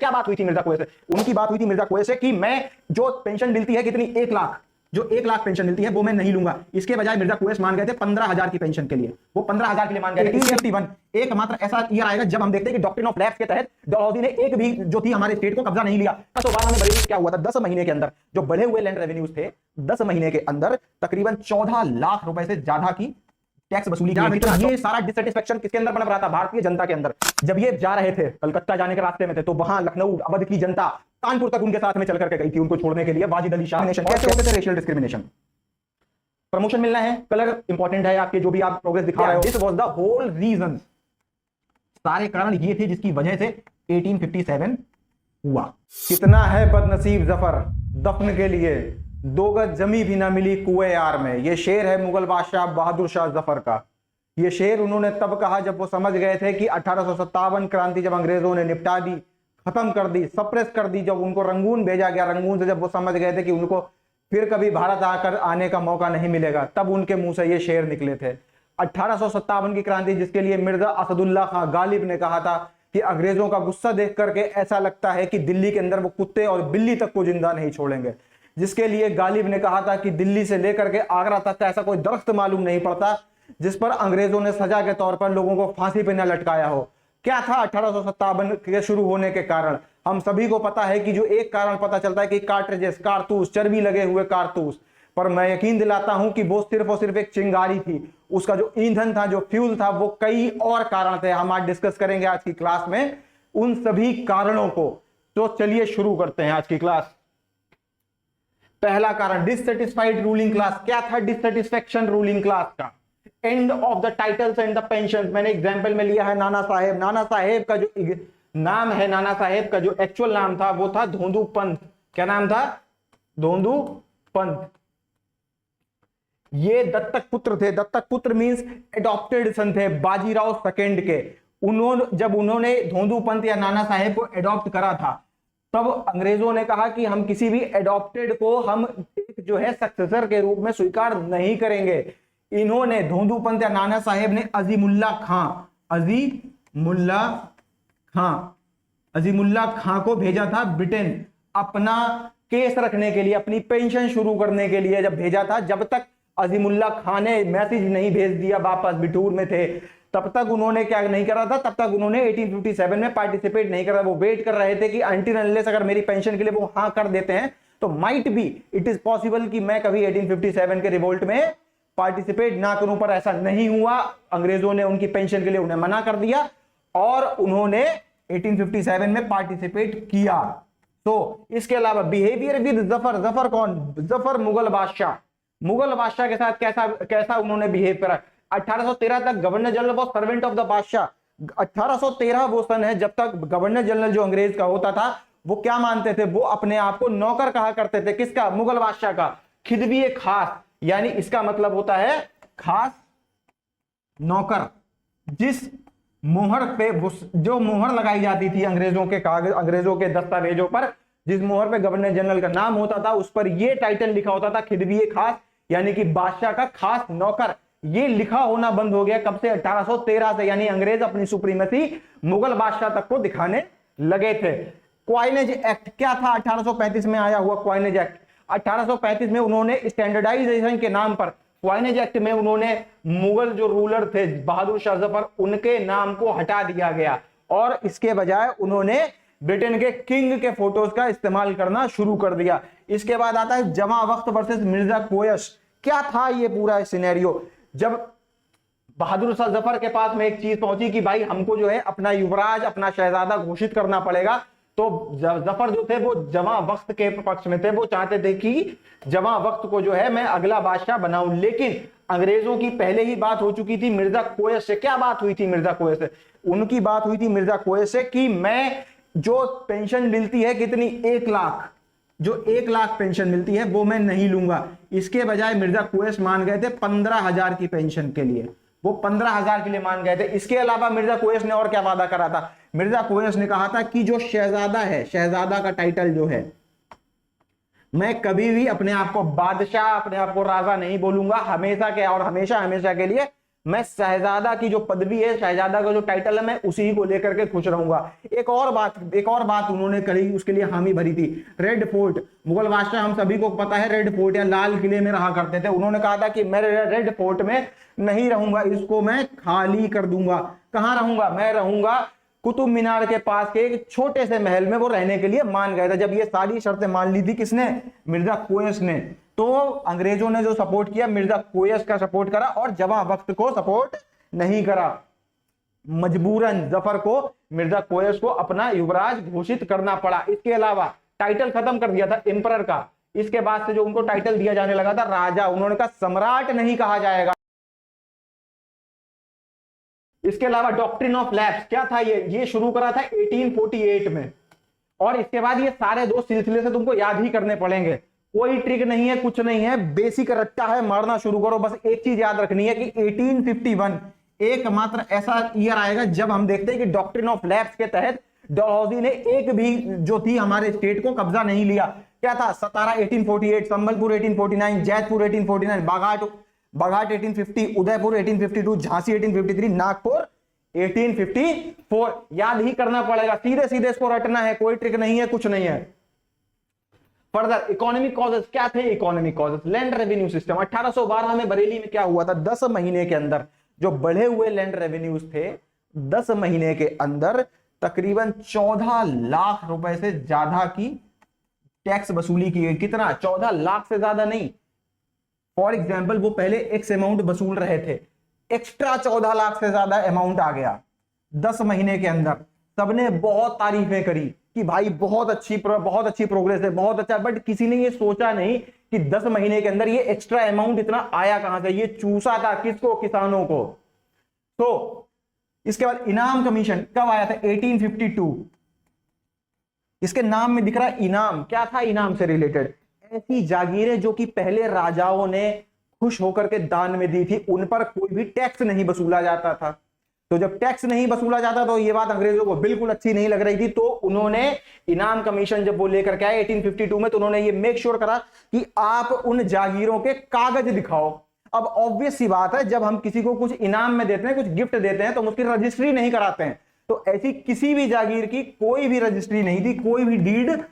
क्या बात हुई थी मिर्जा कुवैस से? उनकी बात हुई थी मिर्जा कुवैस से कि मैं जो पेंशन मिलती है कितनी, 1 लाख, जो 1 लाख पेंशन मिलती है वो मैं नहीं लूंगा। इसके बजाय मिर्जा कुवैस मान गए थे 15,000 की पेंशन के लिए, वो 15,000 के लिए मान गए थे। 1851 एकमात्र ऐसा ईयर आएगा जब हम देखते हैं कि डॉक्ट्रिन ऑफ लैप्स के तहत डलहौजी ने एक भी जो थी हमारे स्टेट को कब्जा नहीं लिया। 1912 में बड़े क्या हुआ था, 10 महीने के अंदर जो बढ़े हुए लैंड रेवेन्यूज थे, 10 महीने के अंदर तकरीबन 14 लाख रुपए से ज्यादा की टैक्स वसूली की। तो ये सारा डिससेटिस्फेक्शन किसके अंदर बन रहा था? भारतीय जनता के अंदर। जब ये जा रहे थे, कलकत्ता जाने के रास्ते में थे, तो वहां लखनऊ अवध की जनता कानपुर तक उनके साथ में चल करके गई थी उनको छोड़ने के लिए। वाजिद अली शाह कैसे होते थे? Racial discrimination. प्रमोशन मिलना है, कलर इंपॉर्टेंट है आपके, जो भी आप प्रोग्रेस दिखा रहे हो। This was the whole reason, सारे कारण ये थे जिसकी वजह से 1857 हुआ। कितना है बदनसीब जफर दफन के लिए, 2 गज जमी भी ना मिली कुएं यार में। ये शेर है मुगल बादशाह बहादुर शाह जफर का। ये शेर उन्होंने तब कहा जब वो समझ गए थे कि 1857 क्रांति जब अंग्रेजों ने निपटा दी, खत्म कर दी, सप्रेस कर दी, जब उनको रंगून भेजा गया, रंगून से जब वो समझ गए थे कि उनको फिर कभी भारत आकर आने का मौका नहीं मिलेगा, तब उनके मुंह से ये शेर निकले थे। 1857 की क्रांति जिसके लिए मिर्जा असदुल्ला खां गालिब ने कहा था कि अंग्रेजों का गुस्सा देख करके ऐसा लगता है कि दिल्ली के अंदर वो कुत्ते और बिल्ली तक को जिंदा नहीं छोड़ेंगे, जिसके लिए गालिब ने कहा था कि दिल्ली से लेकर के आगरा तक का ऐसा कोई दरख्त मालूम नहीं पड़ता जिस पर अंग्रेजों ने सजा के तौर पर लोगों को फांसी पे न लटकाया हो। क्या था 1857 के शुरू होने के कारण? हम सभी को पता है कि जो एक कारण पता चलता है कि कार्ट्रिजेस, कारतूस, चर्बी लगे हुए कारतूस, पर मैं यकीन दिलाता हूं कि वो सिर्फ और सिर्फ एक चिंगारी थी। उसका जो ईंधन था, जो फ्यूल था, वो कई और कारण थे। हम आज डिस्कस करेंगे आज की क्लास में उन सभी कारणों को। तो चलिए शुरू करते हैं आज की क्लास। पहला कारण, डिससेटिस्फाइड रूलिंग क्लास। क्या था डिससेटिस्फेक्शन रूलिंग क्लास का? End of the titles and the pension. मैंने एग्जांपल में लिया है नाना साहेब। नाना साहेब का जो नाम है, नाना साहेब का जो एक्चुअल नाम था वो था धोंदू पंत। क्या नाम था? धोंदू पंत। ये दत्तक पुत्र थे। दत्तक पुत्र मींस एडॉप्टेड सन थे बाजीराव सेकंड के। जब उन्होंने धोंदू पंत या नाना साहेब को एडॉप्ट करा था, तब अंग्रेजों ने कहा कि हम किसी भी एडॉप्टेड को हम एक जो है सक्सेसर के रूप में स्वीकार नहीं करेंगे। इन्होंने धोंदू पंत या नाना साहेब ने अजीमुल्ला खां को भेजा था ब्रिटेन अपना केस रखने के लिए, अपनी पेंशन शुरू करने के लिए जब भेजा था। जब तक अजीमुल्ला खां ने मैसेज नहीं भेज दिया, वापस बिठूर में थे, तब तक उन्होंने क्या नहीं करा था, तब तक उन्होंने 1857 में पार्टिसिपेट नहीं करा। वो वेट कर रहे थे कि अनटिल अनलेस अगर मेरी पेंशन के लिए वो हाँ कर देते हैं तो might be it is possible कि मैं कभी 1857 के रिवोल्ट में पार्टिसिपेट ना करूं। पर ऐसा नहीं हुआ। अंग्रेजों ने उनकी पेंशन के लिए उन्हें मना कर दिया और उन्होंने 1857 में पार्टिसिपेट किया। तो इसके अलावा बिहेवियर विद जफर। जफर कौन? जफर मुगल बादशाह। मुगल बादशाह के साथ कैसा उन्होंने बिहेव करा? 1813 तक governor general was servant of the बादशाह। 1813 वो सन है जब तक गवर्नर जनरल जो अंग्रेज का होता था वो क्या मानते थे? वो अपने आप को नौकर कहा करते थे। किसका? मुगल बादशाह का। खिदवी खास, यानी इसका मतलब होता है खास नौकर। जिस मोहर पे जो मोहर लगाई जाती थी अंग्रेजों के कागज, अंग्रेजों के दस्तावेजों पर, जिस मोहर पे गवर्नर जनरल का नाम होता था उस पर यह टाइटल लिखा होता था खिदवी खास, यानी कि बादशाह का खास नौकर। ये लिखा होना बंद हो गया कब से? 1813 से। यानी अंग्रेज अपनी सुप्रीमेसी मुगल बादशाह तक को दिखाने लगे थे। क्वाइनेज एक्ट क्या था? 1835 में आया हुआ क्वाइनेज एक्ट। 1835 में उन्होंने स्टैंडर्डाइजेशन के नाम पर क्वाइनेज एक्ट में उन्होंने मुगल जो रूलर थे बहादुर शाह जफर, उनके नाम को हटा दिया गया और इसके बजाय उन्होंने ब्रिटेन के किंग के फोटोज का इस्तेमाल करना शुरू कर दिया। इसके बाद आता है जमा वक्त वर्सेस मिर्जा कुवैस। क्या था ये पूरा सिनेरियो? जब बहादुर शाह जफर के पास में एक चीज पहुंची कि भाई हमको जो है अपना युवराज, अपना शहजादा घोषित करना पड़ेगा, तो जफर जो थे वो जमा वक्त के पक्ष में थे। वो चाहते थे कि जमा वक्त को जो है मैं अगला बादशाह बनाऊं। लेकिन अंग्रेजों की पहले ही बात हो चुकी थी मिर्जा कुवैस से। क्या बात हुई थी मिर्जा कुवैस से? उनकी बात हुई थी मिर्जा कुवैस से कि मैं जो पेंशन मिलती है कितनी, 1 लाख, जो 1 लाख पेंशन मिलती है वो मैं नहीं लूंगा। इसके बजाय मिर्जा कुवैस मान गए थे 15,000 की पेंशन के लिए। वो 15,000 के लिए मान गए थे। इसके अलावा मिर्जा कुवैस ने और क्या वादा करा था? मिर्जा कुवैस ने कहा था कि जो शहजादा है, शहजादा का टाइटल जो है, मैं कभी भी अपने आप को बादशाह, अपने आप को राजा नहीं बोलूंगा। हमेशा के और हमेशा हमेशा के लिए मैं शहजादा की जो पदवी है, शहजादा का जो टाइटल है, मैं उसी को लेकर के खुश रहूंगा। एक और बात उन्होंने कही, उसके लिए हामी भरी थी। रेड फोर्ट, मुगल बादशाह हम सभी को पता है रेड फोर्ट या लाल किले में रहा करते थे। उन्होंने कहा था कि मैं रेड फोर्ट में नहीं रहूंगा, इसको मैं खाली कर दूंगा। कहां रहूंगा? मैं रहूंगा कुतुब मीनार के पास के एक छोटे से महल में। वो रहने के लिए मान गए थे। जब ये सारी शर्तें मान ली थी किसने? मिर्जा कोयस ने। तो अंग्रेजों ने जो सपोर्ट किया, मिर्जा कोयस का सपोर्ट करा और जवां बख्त को सपोर्ट नहीं करा। मजबूरन जफर को, मिर्जा कोयस को अपना युवराज घोषित करना पड़ा। इसके अलावा टाइटल खत्म कर दिया था एम्परर का। इसके बाद से जो उनको टाइटल दिया जाने लगा था राजा, उन्होंने कहा सम्राट नहीं कहा जाएगा। इसके अलावा डॉक्ट्रिन ऑफ लैप्स क्या था? ये शुरू करा था 1848 में। और इसके बाद ये सारे दो सिलसिले से तुमको याद ही करने पड़ेंगे। कोई ट्रिक नहीं है, कुछ नहीं है, बेसिक रट्टा है, मारना शुरू करो। बस एक चीज याद रखनी है कि 1851 एकमात्र ऐसा ईयर आएगा जब हम देखते हैं कि डॉक्ट्रिन ऑफ लैप्स के तहत डलहौजी ने एक भी जो थी हमारे स्टेट को कब्जा नहीं लिया। क्या था? सतारा 1848, संबलपुर 1849, जैतपुर 1849, बाघाट 1850, उदयपुर 1852, झांसी 1853, नागपुर 1854। याद ही करना पड़ेगा, सीधे सीधे इसको रटना है, कोई ट्रिक नहीं है, कुछ नहीं है। फर्दर इकोनॉमिक कॉजेस क्या थे? Economic causes, land revenue system. 1812 में बरेली में क्या हुआ था? 10 महीने के अंदर जो बढ़े हुए लैंड रेवेन्यूज थे, 10 महीने के अंदर तकरीबन 14 लाख रुपए से ज्यादा की टैक्स वसूली की गई। कितना? 14 लाख से ज्यादा नहीं। फॉर एग्जाम्पल, वो पहले एक्स अमाउंट वसूल रहे थे, एक्स्ट्रा 14 लाख से ज्यादा अमाउंट आ गया 10 महीने के अंदर। सबने बहुत तारीफें करी कि भाई बहुत अच्छी प्रोग्रेस है, बहुत अच्छा। बट किसी ने ये सोचा नहीं कि 10 महीने के अंदर ये एक्स्ट्रा अमाउंट इतना आया कहां से। ये चूसा था किसको? किसानों को। तो इसके बाद इनाम कमीशन कब आया था? 1852। इसके नाम में दिख रहा है इनाम। क्या था इनाम से रिलेटेड? ऐसी जागीरें जो कि पहले राजाओं ने खुश होकर के दान में दी थी, उन पर कोई भी टैक्स नहीं वसूला जाता था। तो जब टैक्स नहीं वसूला जाता तो ये बात अंग्रेजों को बिल्कुल अच्छी नहीं लग रही थी। तो उन्होंने इनाम कमीशन जब वो लेकर के आए 1852 में, तो उन्होंने ये मेक श्योर करा कि आप उन जागीरों के कागज दिखाओ। अब ऑब्वियस सी बात है, जब हम किसी को कुछ इनाम में देते हैं, कुछ गिफ्ट देते हैं, तो हम उसकी रजिस्ट्री नहीं कराते हैं। तो ऐसी किसी भी जागीर की कोई भी रजिस्ट्री नहीं थी, कोई भी डीड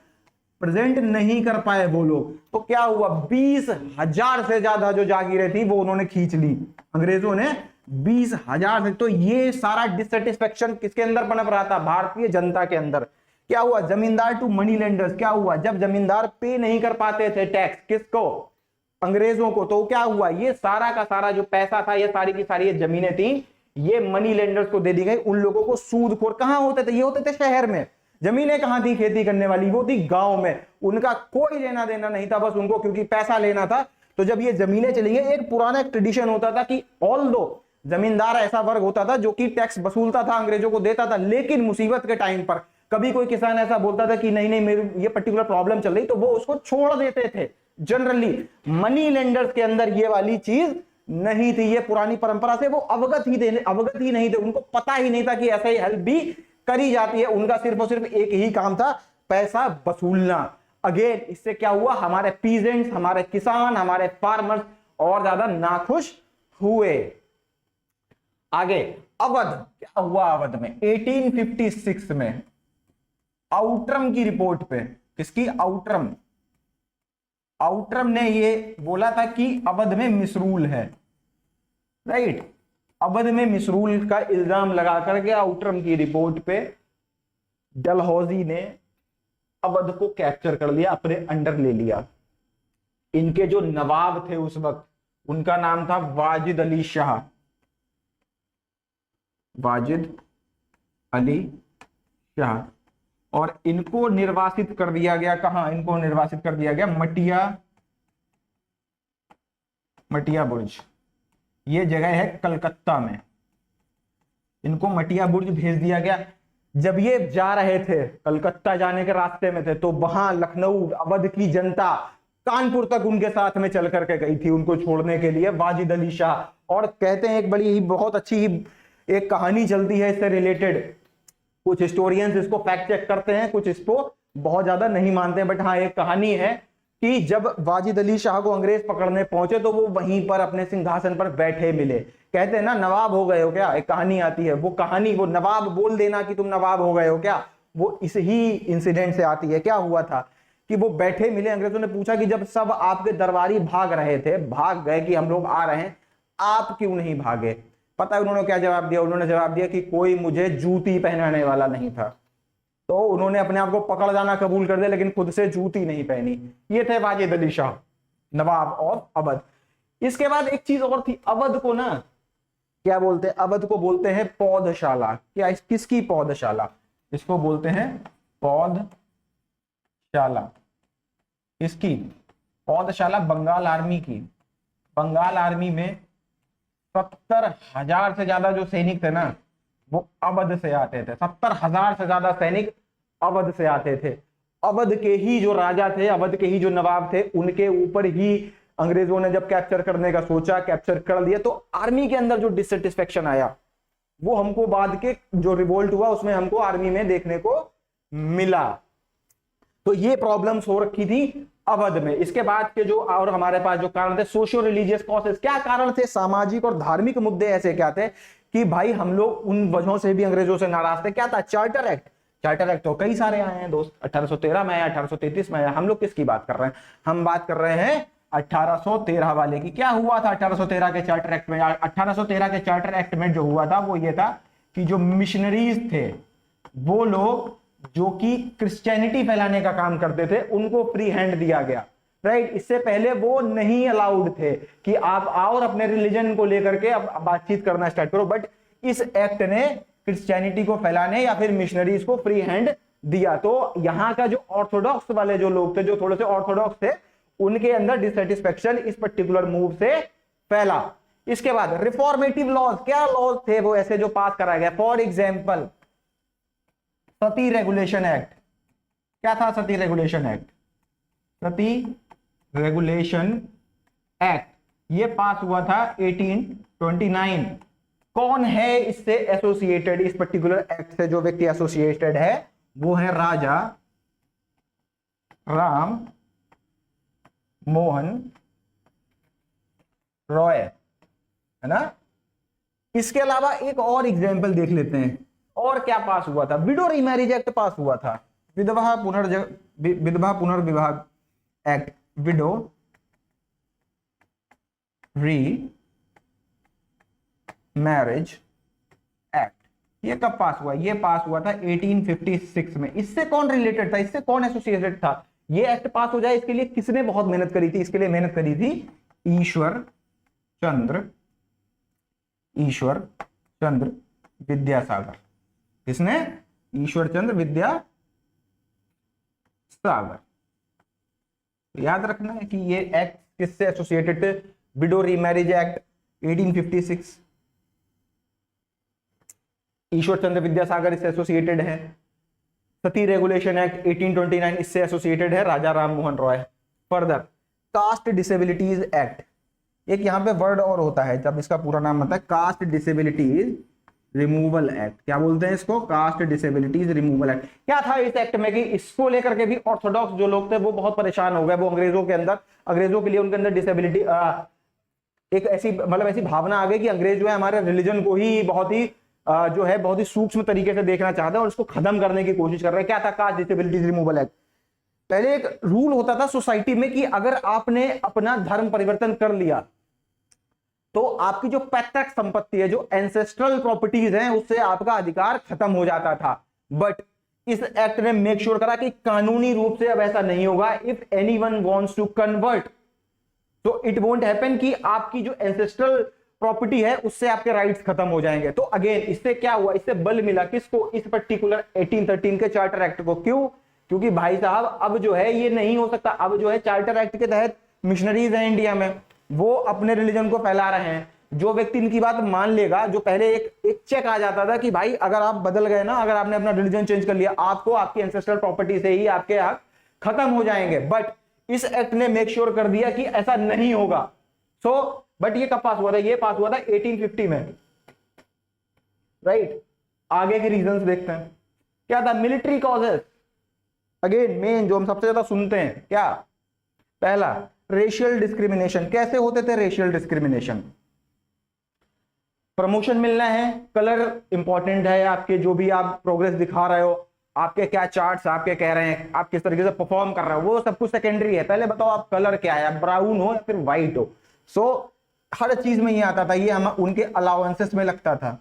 प्रेजेंट नहीं कर पाए वो लोग। तो क्या हुआ? 20,000 से ज्यादा जो जागीरें थी वो उन्होंने खींच ली, अंग्रेजों ने 20,000 से। तो ये सारा डिससेटिस्फेक्शन किसके अंदर पनप रहा था? भारतीय जनता के अंदर। क्या हुआ? जमींदार टू मनी लेंडर्स। क्या हुआ? जब जमींदार पे नहीं कर पाते थे टैक्स, किसको? अंग्रेजों को, तो क्या हुआ? ये सारा का सारा जो पैसा था, ये सारी की सारी ये जमीनें थी, ये मनी लेंडर्स को दे दी गई। उन लोगों को सूदखोर कहां होते थे? ये होते थे शहर में। जमीनें कहां थी खेती करने वाली? वो थी गांव में। उनका कोई लेना देना नहीं था, बस उनको क्योंकि पैसा लेना था। तो जब ये जमीनें चली गई, एक पुराना एक ट्रेडिशन होता था कि ऑल्दो जमींदार ऐसा वर्ग होता था जो कि टैक्स वसूलता था, अंग्रेजों को देता था, लेकिन मुसीबत के टाइम पर कभी कोई किसान ऐसा बोलता था कि नहीं नहीं मेरी ये पर्टिकुलर प्रॉब्लम चल रही, तो वो उसको छोड़ देते थे। जनरली मनी लेंडर्स के अंदर ये वाली चीज नहीं थी। ये पुरानी परंपरा से वो अवगत ही नहीं थे। उनको पता ही नहीं था कि ऐसा ही हेल्प भी करी जाती है। उनका सिर्फ और सिर्फ एक ही काम था, पैसा वसूलना। अगेन इससे क्या हुआ? हमारे पीजेंट्स, हमारे किसान, हमारे फार्मर्स और ज्यादा नाखुश हुए। आगे अवध, क्या हुआ अवध में? 1856 में आउट्रम की रिपोर्ट पे, किसकी? आउट्रम ने ये बोला था कि अवध में मिसरूल है, राइट। अवध में मिसरूल का इल्जाम लगा करके आउट्रम की रिपोर्ट पे डलहौजी ने अवध को कैप्चर कर लिया, अपने अंडर ले लिया। इनके जो नवाब थे उस वक्त, उनका नाम था वाजिद अली शाह। वाजिद अली शाह। और इनको निर्वासित कर दिया गया कहां? इनको निर्वासित कर दिया गया मटिया बुर्ज। ये जगह है कलकत्ता में। इनको मटिया बुर्ज भेज दिया गया। जब ये जा रहे थे, कलकत्ता जाने के रास्ते में थे, तो वहां लखनऊ अवध की जनता कानपुर तक उनके साथ में चल करके गई थी उनको छोड़ने के लिए, वाजिद अली शाह। और कहते हैं एक बड़ी ही बहुत अच्छी ही एक कहानी चलती है इससे रिलेटेड। कुछ हिस्टोरियंस इसको फैक्ट चेक करते हैं, कुछ इसको बहुत ज्यादा नहीं मानते हैं, बट हाँ एक कहानी है कि जब वाजिद अली शाह को अंग्रेज पकड़ने पहुंचे तो वो वहीं पर अपने सिंहासन पर बैठे मिले। कहते हैं ना नवाब हो गए हो क्या, एक कहानी आती है, वो कहानी, वो नवाब बोल देना कि तुम नवाब हो गए हो क्या, वो इस ही इंसिडेंट से आती है। क्या हुआ था कि वो बैठे मिले, अंग्रेजों ने पूछा कि जब सब आपके दरबारी भाग रहे थे, भाग गए कि हम लोग आ रहे हैं, आप क्यों नहीं भागे? पता है उन्होंने क्या जवाब दिया? उन्होंने जवाब दिया कि कोई मुझे जूती पहनाने वाला नहीं था। तो उन्होंने अपने आप को पकड़ जाना कबूल कर दिया, लेकिन खुद से जूती नहीं पहनी। ये थे वाजिद अली शाह, नवाब ऑफ अवध। इसके बाद एक चीज और थी, अवध को ना क्या बोलते हैं? अवध को बोलते हैं पौधशाला। क्या किसकी पौधशाला? इसको बोलते हैं पौधशाला। इसकी पौधशाला बंगाल आर्मी की। बंगाल आर्मी में 70,000 से ज्यादा जो सैनिक थे ना, वो अवध से आते थे। 70,000 से ज्यादा सैनिक अवध से आते थे। अवध के ही जो राजा थे, अवध के ही जो नवाब थे, उनके ऊपर ही अंग्रेजों ने जब कैप्चर करने का सोचा, कैप्चर कर लिया, तो आर्मी के अंदर जो डिससेटिस्फेक्शन आया वो हमको बाद के जो रिवोल्ट हुआ उसमें हमको आर्मी में देखने को मिला। तो ये प्रॉब्लम्स हो रखी थी अवध में। इसके बाद के जो और हमारे पास जो कारण थे, सोशियो रिलीजियस कॉजेस। क्या कारण थे? सामाजिक और धार्मिक मुद्दे ऐसे क्या थे कि भाई हम लोग उन वजहों से भी अंग्रेजों से नाराज थे। क्या था? Charter act. चार्टर एक्ट तो कई सारे आए हैं दोस्त, 1813 में आया, 1833 में आया। हम लोग किसकी बात कर रहे हैं? हम बात कर रहे हैं 1813 वाले की। क्या हुआ था 1813 के चार्टर एक्ट में? 1813 के चार्टर एक्ट में जो हुआ था वो ये था कि जो मिशनरीज थे, वो लोग जो कि क्रिश्चियनिटी फैलाने का काम करते थे, उनको फ्री हैंड दिया गया। राइट? इससे पहले वो नहीं अलाउड थे कि आप आओ और अपने रिलीजन को लेकर के अब बातचीत करना स्टार्ट करो। बट इस एक्ट ने क्रिश्चियनिटी को फैलाने या फिर मिशनरीज को फ्री हैंड दिया। तो यहाँ का जो ऑर्थोडॉक्स वाले जो लोग थे, जो थोड़े से ऑर्थोडॉक्स थे, उनके अंदर डिससेटिस्फेक्शन इस पर्टिकुलर मूव से फैला। इसके बाद रिफॉर्मेटिव लॉज। क्या लॉज थे वो ऐसे जो पास कराया गया? For example Sati regulation act. क्या था सती रेगुलेशन एक्ट? सती रेगुलेशन एक्ट ये पास हुआ था 1829। कौन है इससे एसोसिएटेड? इस पर्टिकुलर एक्ट से जो व्यक्ति एसोसिएटेड है वो है राजा राम मोहन रॉय, है ना? इसके अलावा एक और एग्जाम्पल देख लेते हैं। और क्या पास हुआ था? विडो रीमैरिज एक्ट पास हुआ था। विधवा पुनर्विवाह एक्ट, विडो री मैरिज एक्ट, ये कब पास हुआ? ये पास हुआ था 1856 में। इससे कौन रिलेटेड था? इससे कौन एसोसिएटेड था? ये एक्ट पास हो जाए इसके लिए किसने बहुत मेहनत करी थी? इसके लिए मेहनत करी थी ईश्वर चंद्र विद्यासागर। किसने? ईश्वर चंद्र विद्यासागर। याद रखना है कि ये एक्ट किससे एसोसिएटेड थे? Window remarriage act 1856, Ishwar Chandra Vidyasagar इससे एसोसिएटेड है। सती रेगुलेशन एक्ट 1829 इससे एसोसिएटेड है Raja Ram Mohan Roy. Further caste disabilities act, एक यहां पे वर्ड और होता है, जब इसका पूरा नाम होता है कास्ट डिसेबिलिटीज रिमूवल एक्ट। क्या बोलते हैं इसको? Caste disabilities removal act. क्या था इस एक्ट में कि इसको लेकर के भी ऑर्थोडॉक्स जो लोग थे वो बहुत परेशान हो गए। वो अंग्रेजों के लिए उनके अंदर डिसेबिलिटी एक ऐसी मतलब ऐसी भावना आ गई कि अंग्रेज जो है हमारे रिलीजन को ही बहुत ही जो है बहुत ही सूक्ष्म तरीके से देखना चाहते हैं और इसको खत्म करने की कोशिश कर रहे हैं। क्या था कास्ट डिसेबिलिटीज रिमूवल एक्ट? पहले एक रूल होता था सोसाइटी में कि अगर आपने अपना धर्म परिवर्तन कर लिया तो आपकी जो पैतृक संपत्ति है, जो एंसेस्ट्रल प्रॉपर्टीज हैं, उससे आपका अधिकार खत्म हो जाता था। बट इस एक्ट ने मेक श्योर करा कि कानूनी रूप से अब ऐसा नहीं होगा। If anyone wants to convert तो इट वोंट हैपन कि आपकी जो एंसेस्ट्रल प्रॉपर्टी है उससे आपके राइट्स खत्म हो जाएंगे। तो अगेन इससे क्या हुआ? इससे बल मिला किसको? इस पर्टिकुलर 1813 के चार्टर एक्ट को। क्यों? क्योंकि भाई साहब अब जो है ये नहीं हो सकता। अब जो है चार्टर एक्ट के तहत मिशनरीज हैं इंडिया में, वो अपने रिलीजन को फैला रहे हैं। जो व्यक्ति इनकी बात मान लेगा, जो पहले एक चेक आ जाता था कि भाई अगर आप बदल गए ना, अगर आपने अपना रिलीजन चेंज कर लिया, आपको आपकी एंसेस्ट्रल प्रॉपर्टी से ही आपके हक खत्म हो जाएंगे। बट इस एक्ट ने मेक श्योर कर दिया कि ऐसा नहीं होगा। बट ये कब पास हुआ था? ये पास हुआ था 1850 में। राइट? आगे के रीजंस देखते हैं। क्या था? Military causes. अगेन मेन जो हम सबसे ज्यादा सुनते हैं, क्या? पहला रेशियल डिस्क्रिमिनेशन। कैसे होते थे रेशियल डिस्क्रिमिनेशन? प्रमोशन मिलना है, कलर इंपॉर्टेंट है, आपके जो भी आप प्रोग्रेस दिखा रहे हो, आपके क्या चार्ट्स आपके कह रहे हैं, आप किस तरीके से परफॉर्म कर रहे हो, वो सब कुछ सेकेंडरी है। पहले बताओ आप कलर क्या है, आप ब्राउन हो या फिर व्हाइट हो। सो हर चीज में ये आता था, ये हम उनके अलाउंसेस में लगता था,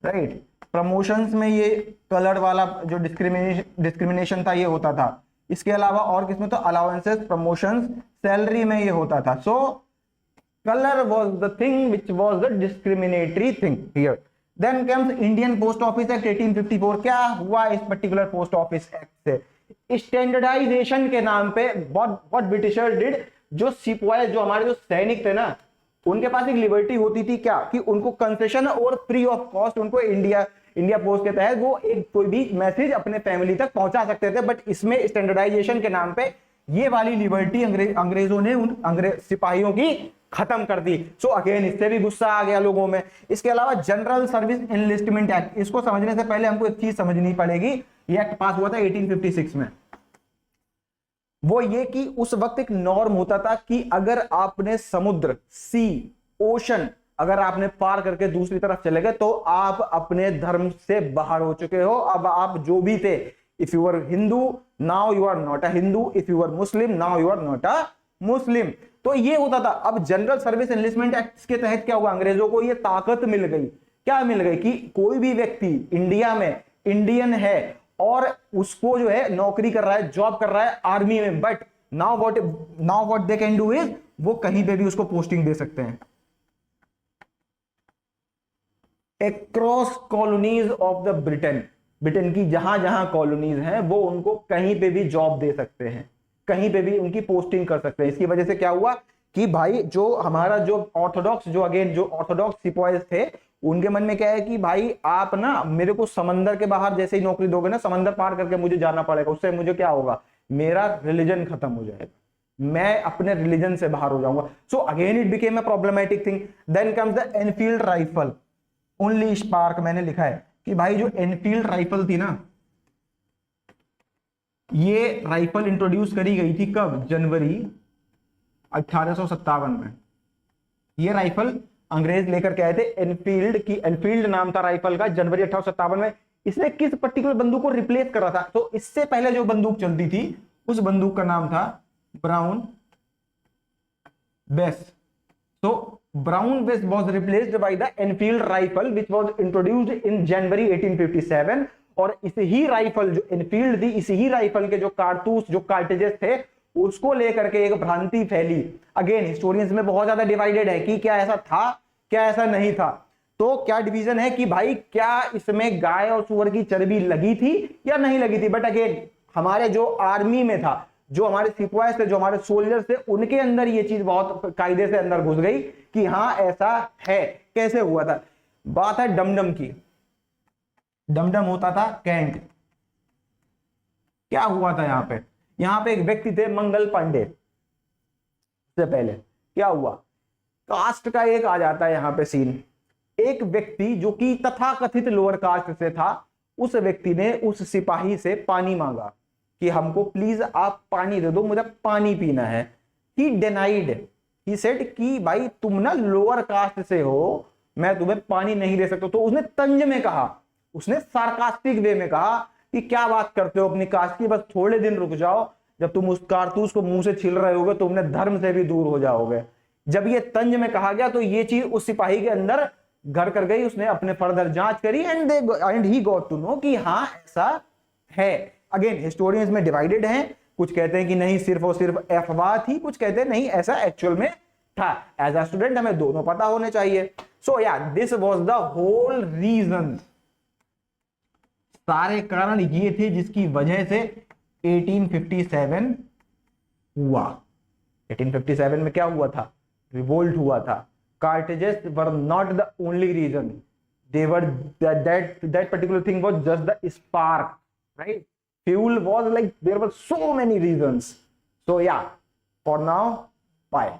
राइट। प्रमोशंस में ये कलर वाला जो डिस्क्रिमिनेशन था ये होता था। इसके अलावा और किसमें? तो अलाउंसेस, प्रमोशंस, सैलरी में ये होता था। सो colour was the thing which was the discriminatory thing here. Then comes Indian Post Office Act 1854. क्या हुआ इस पर्टिकुलर पोस्ट ऑफिस एक्ट से? स्टैंडर्डाइजेशन के नाम पे what ब्रिटिशर डिड, जो सिपाही, जो हमारे जो सैनिक थे ना, उनके पास एक लिबर्टी होती थी क्या, कि उनको कंसेशन और फ्री ऑफ कॉस्ट उनको इंडिया पोस्ट के तहत वो एक कोई भी मैसेज अपने फैमिली तक पहुंचा सकते थे। बट इसमें स्टैंडर्डाइजेशन के नाम पे ये वाली लिबर्टी अंग्रेजों ने उन सिपाहियों की खत्म कर दी। सो अगेन इससे भी गुस्सा आ गया लोगों में। इसके अलावा जनरल सर्विस एनलिस्टमेंट एक्ट, इसको समझने से पहले हमको एक चीज समझनी पड़ेगी। ये एक्ट पास हुआ था 1856 में। वो ये कि उस वक्त एक नॉर्म होता था कि अगर आपने समुद्र, सी, ओशन अगर आपने पार करके दूसरी तरफ चले गए तो आप अपने धर्म से बाहर हो चुके हो। अब आप जो भी थे, if you are Hindu now you are not a Hindu, if you are Muslim now you are not a Muslim. तो ये होता था। अब जनरल सर्विस एनलिस्टमेंट एक्ट के तहत क्या हुआ, अंग्रेजों को ये ताकत मिल गई। क्या मिल गई? कि कोई भी व्यक्ति इंडिया में इंडियन है और उसको जो है नौकरी कर रहा है, जॉब कर रहा है आर्मी में, but now what they can do is, वो कहीं पे भी उसको पोस्टिंग दे सकते हैं across colonies of the Britain की जहां जहां कॉलोनीज हैं वो उनको कहीं पे भी जॉब दे सकते हैं, कहीं पे भी उनकी पोस्टिंग कर सकते हैं। इसकी वजह से क्या हुआ कि भाई जो हमारा जो ऑर्थोडॉक्स सिपाही थे, उनके मन में क्या है कि भाई आप ना मेरे को समंदर के बाहर जैसे ही नौकरी दोगे ना, समंदर पार करके मुझे जाना पड़ेगा, उससे मुझे क्या होगा, मेरा रिलीजन खत्म हो जाएगा, मैं अपने रिलीजन से बाहर हो जाऊंगा। So again it became a problematic thing. Then comes the Enfield rifle only spark. मैंने लिखा है कि भाई जो एनफील्ड राइफल थी ना, ये राइफल इंट्रोड्यूस करी गई थी कब? जनवरी 1857 में। ये राइफल अंग्रेज लेकर के आए थे, एनफील्ड नाम था राइफल का, जनवरी 1857 में। इसने किस पर्टिकुलर बंदूक को रिप्लेस कर रहा था? तो इससे पहले जो बंदूक चलती थी उस बंदूक का नाम था brown base. So Brown Bess was replaced by the Enfield rifle which was introduced in January 1857। और इसी ही राइफल जो एनफील्ड थी, इसी ही राइफल के जो कारतूस, जो कार्टेजेस थे, उसको लेकर के एक भ्रांति फैली। अगेन हिस्टोरियंस में बहुत ज्यादा डिवाइडेड है कि क्या ऐसा था, क्या ऐसा नहीं था। तो क्या डिवीजन है कि भाई क्या इसमें गाय और सुअर की चर्बी लगी थी या नहीं लगी थी। बट अगेन हमारे जो आर्मी में था, जो हमारे सिपाही थे, जो हमारे सोल्जर्स थे, उनके अंदर ये चीज बहुत कायदे से अंदर घुस गई कि हाँ ऐसा है। कैसे हुआ था? बात है डमडम की। डमडम होता था कैंट। क्या हुआ था यहाँ पे एक व्यक्ति थे मंगल पांडे। से पहले क्या हुआ, कास्ट का एक आ जाता है यहाँ पे सीन। एक व्यक्ति जो कि तथाकथित लोअर कास्ट से था, उस व्यक्ति ने उस सिपाही से पानी मांगा कि हमको प्लीज आप पानी दे दो, मुझे पानी पीना है। ही डिनाइड, ही सेड कि भाई तुम ना लोअर कास्ट से हो, मैं तुम्हें पानी नहीं दे सकता। तो उसने तंज में कहा, उसने सार्कास्टिक वे में कहा कि क्या बात करते हो अपनी कास्ट की, बस थोड़े दिन रुक जाओ, जब तुम उस कारतूस को मुंह से छील रहे होगे तुमने धर्म से भी दूर हो जाओगे। जब ये तंज में कहा गया तो ये चीज उस सिपाही के अंदर घर कर गई। उसने अपने फर्दर जांच करी and he got to know कि हाँ ऐसा है। अगेन हिस्टोरियंस में डिवाइडेड हैं, कुछ कहते हैं कि नहीं सिर्फ और सिर्फ अफवाह थी, कुछ कहते हैं नहीं ऐसा एक्चुअल में था। एज अ स्टूडेंट हमें दोनों पता होने चाहिए। सो या this was the whole reason, सारे कारण ये थे जिसकी वजह से 1857 हुआ। 1857 में क्या हुआ था? रिवोल्ट हुआ था। Carthages were not the only reason. They were that particular thing was just the spark, right? Fuel was like there were so many reasons. So yeah, for now, bye.